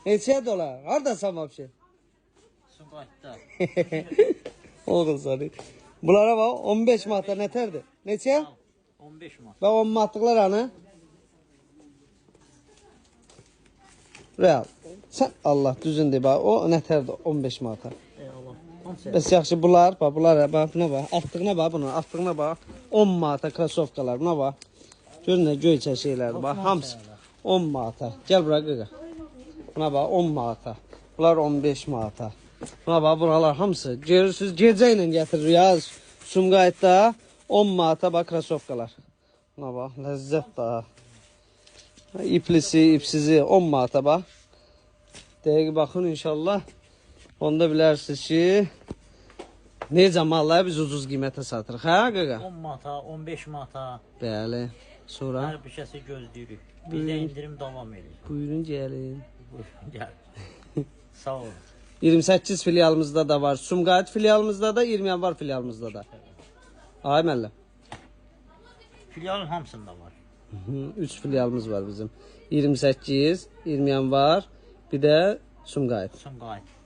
Neçəyə dolar? Hardasan vəbşə? Sumqayıtda. Oğul səni. Bunlara bax 15 manata nətərdir? Neçə? 15 manat. Və 10 manatlıqlar hanı? Real. Sən Allah düzündür bax. O nətərdir 15 manata? Allah. Hamısı. Bəs yaxşı bunlar, bax bunlar, bax buna bax. Artdığına bax buna, artdığına bax. 10 manata krasovkalar buna bax. Görün nə göyçə şeylərdir bax. Hamısı 10 manata. Gəl bura qaqa. Buna bax 10 manata. Bunlar 15 manata. Buna bax buralar hamısı. Görürsüz gecə ilə gətirir ya. Sumqayıtda 10 manata bax krasovkalar. Buna bax ləzzət da. İplisi, ipsizi 10 manata bax. Dəqiq baxın inşallah. Onda bilərsiniz ki, necə malları biz ucuz qiymətə satırıq, hə qaqa? 10 manata, 15 manata. Bəli. Sonra? Hər bir kəsi gözləyirik. Bizdə indirim davam edir. Buyurun gəlin. Buyurun, gəl. Sağ olun. 28 filialımızda da var. Sumqayıt filialımızda da, 20 yanvar filialımızda da. Ay müəllim. Filialın hamısında var. 3 filialımız var bizim. 28, 20 yanvar, bir də Sumqayıt. Sumqayıt.